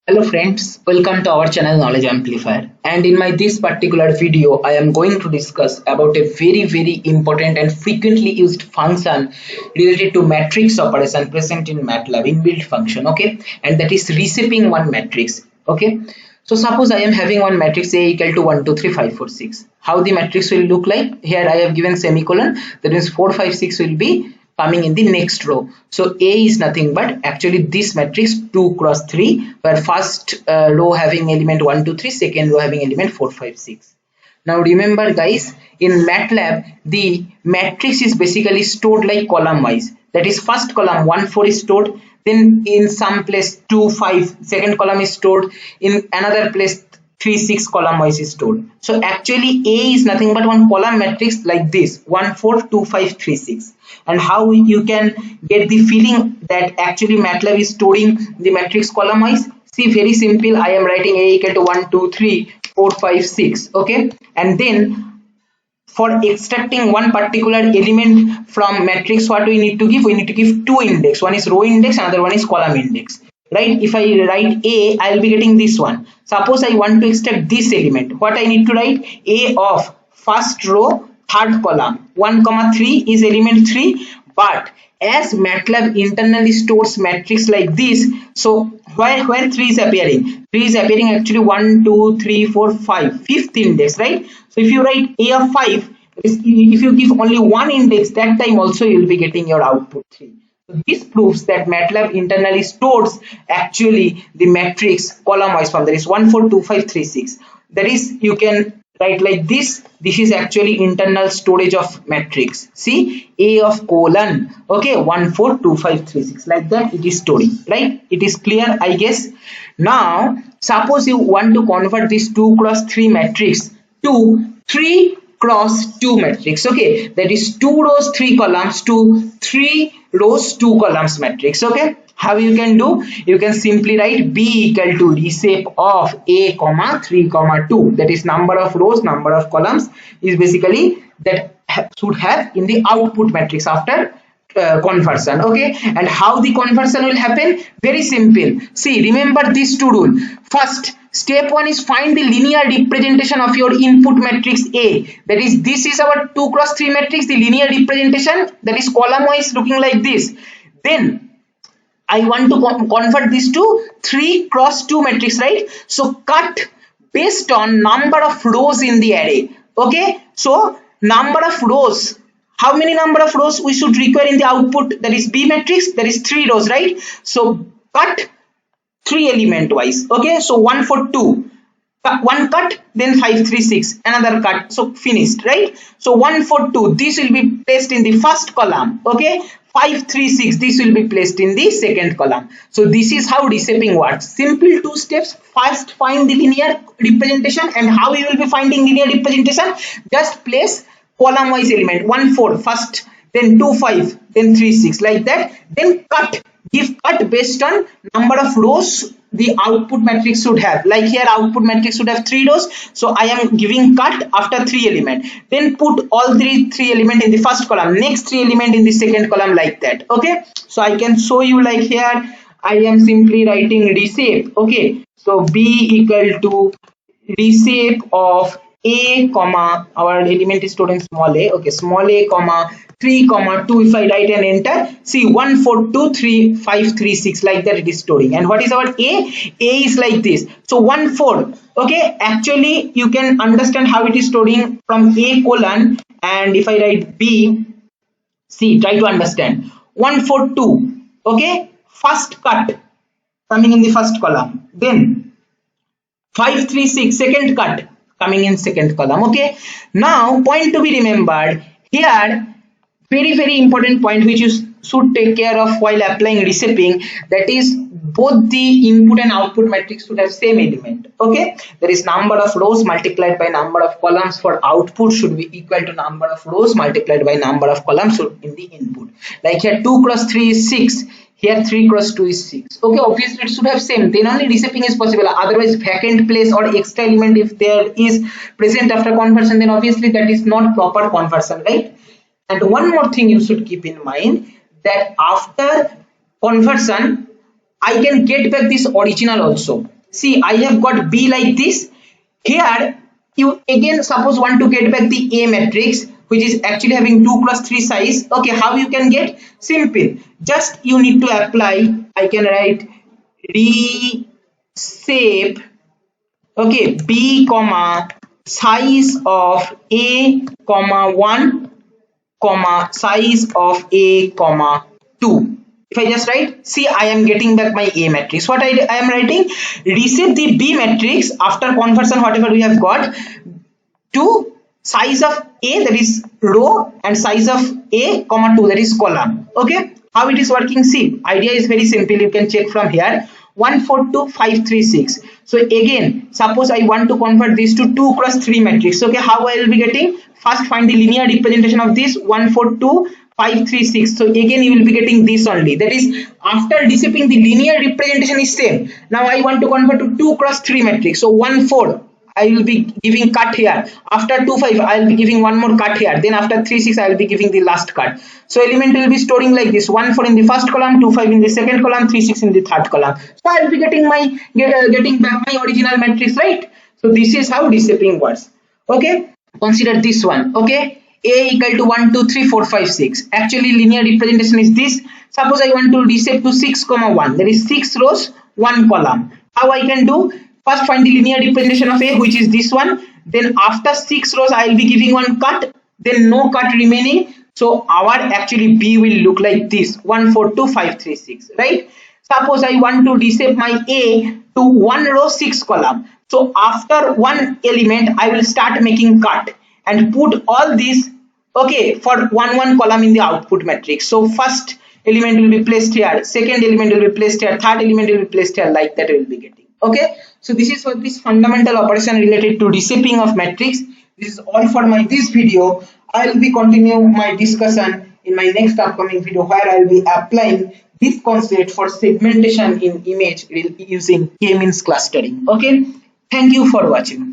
Hello friends, welcome to our channel Knowledge Amplifier, and in my this particular video I am going to discuss about a very important and frequently used function related to matrix operation present in MATLAB inbuilt function, okay, and that is reshaping one matrix. Okay, so suppose I am having one matrix A equal to 1 2 3 5 4 6. How the matrix will look like? Here I have given semicolon, that means 4 5 6 will be coming in the next row. So A is nothing but actually this matrix 2 cross 3, where first row having element 1 2 3, second row having element 4 5 6. Now remember guys, in MATLAB the matrix is basically stored like column wise. That is, first column 1 4 is stored, then in some place 2 5, second column is stored, in another place 3 6 column wise is stored. So actually A is nothing but one column matrix like this 1 4 2 5 3 6. And how you can get the feeling that actually MATLAB is storing the matrix column wise? See, very simple. I am writing A equal to 1 2 3 4 5 6, okay, and then for extracting one particular element from matrix, what we need to give? We need to give two index. One is row index, another one is column index, right? If I write A, I will be getting this one. Suppose I want to extract this element, what I need to write? A of first row third column 1 comma 3 is element 3, but as MATLAB internally stores matrix like this, so where 3 is appearing? 3 is appearing actually 1 2 3 4 5, fifth index, right? So if you write A of 5, if you give only one index, that time also you will be getting your output 3. So this proves that MATLAB internally stores actually the matrix column wise form, that is 1 4 2 5 3 6. That is, you can write like this. This is actually internal storage of matrix. See, A of colon, okay, 1 4 2 5 3 6, like that it is storing, right? It is clear, I guess. Now suppose you want to convert this 2 cross 3 matrix to 3 cross 2 matrix, okay, that is 2 rows 3 columns to 3 rows 2 columns matrix, okay. How you can do? You can simply write B equal to reshape of A comma 3 comma 2, that is number of rows, number of columns is basically that should have in the output matrix after conversion, okay. And how the conversion will happen? Very simple. See, remember these two rules. First, step 1 is find the linear representation of your input matrix A, that is, this is our 2 cross 3 matrix, the linear representation, that is column wise looking like this. Then I want to convert this to 3 cross 2 matrix, right? So cut based on number of rows in the array, okay. So number of rows, how many number of rows we should require in the output? That is B matrix, that is 3 rows, right? So cut 3 element wise, okay. So 1 4 2, one cut, then 5 3 6, another cut, so finished, right? So 1 4 2, this will be placed in the first column, okay. 5 3 6, this will be placed in the second column. So this is how reshaping works. Simple 2 steps. First, find the linear representation, and how you will be finding linear representation? Just place column wise element 1 4 first, then 2 5, then 3 6, like that. Then cut, give cut based on number of rows the output matrix should have. Like here output matrix should have 3 rows, so I am giving cut after 3 element. Then put all three element in the first column, next 3 element in the second column, like that, okay. So I can show you, like here I am simply writing reshape, okay. So B equal to reshape of A comma, our element is stored in small a, okay, small a comma 3 comma 2. If I write and enter, see 1 4 2 3 5 3 6, like that it is storing. And what is our A? A is like this. So 1 4, okay, actually you can understand how it is storing from A colon. And if I write B, see, try to understand 1 4 2, okay, first cut coming in the first column, then 5 3 6, second cut coming in second column, okay. Now point to be remembered here, very important point which you should take care of while applying reshaping, that is both the input and output matrix should have same element, okay. There is number of rows multiplied by number of columns for output should be equal to number of rows multiplied by number of columns in the input. Like here 2 cross 3 is 6, here 3 cross 2 is 6, okay. Obviously it should have same, then only reshaping is possible. Otherwise vacant place or extra element if there is present after conversion, then obviously that is not proper conversion, right? And one more thing you should keep in mind, that after conversion I can get back this original also. See, I have got B like this. Here you again suppose want to get back the A matrix, which is actually having 2 cross 3 size. Okay, how you can get? Simple. Just you need to apply. I can write reshape. Okay, B comma size of A comma 1 comma size of A comma 2. If I just write, see, I am getting back my A matrix. What I am writing, reset the B matrix after conversion whatever we have got to size of A, that is row, and size of A comma 2, that is column. Okay, how it is working? See, idea is very simple. You can check from here. 142536. So again, suppose I want to convert this to 2 cross 3 matrix. Okay, how I will be getting? First find the linear representation of this 142536. So again you will be getting this only. That is, after reshaping the linear representation is same. Now I want to convert to 2 cross 3 matrix. So 1 4 I will be giving cut here. After 2 5 I will be giving one more cut here. Then after 3 6 I will be giving the last cut. So element will be storing like this: 1 4 in the first column, 2 5 in the second column, 3 6 in the third column. So I will be getting back my original matrix, right? So this is how reshaping works. Okay, consider this one. Okay, A equal to 1 2 3 4 5 6. Actually linear representation is this. Suppose I want to reshape to 6 comma 1. There is 6 rows, 1 column. How I can do? First find the linear representation of A, which is this one. Then after 6 rows I will be giving one cut, then no cut remaining. So our actually B will look like this: 1 4 2 5 3 6, right? Suppose I want to reshape my A to 1 row 6 column. So after one element I will start making cut and put all these, okay, for 1 1 column in the output matrix. So first element will be placed here, second element will be placed here, third element will be placed here, like that we will be getting. Okay, so this is what this fundamental operation related to reshaping of matrix. This is all for my this video. I will be continuing my discussion in my next upcoming video, where I will be applying this concept for segmentation in image using k-means clustering. Okay, thank you for watching.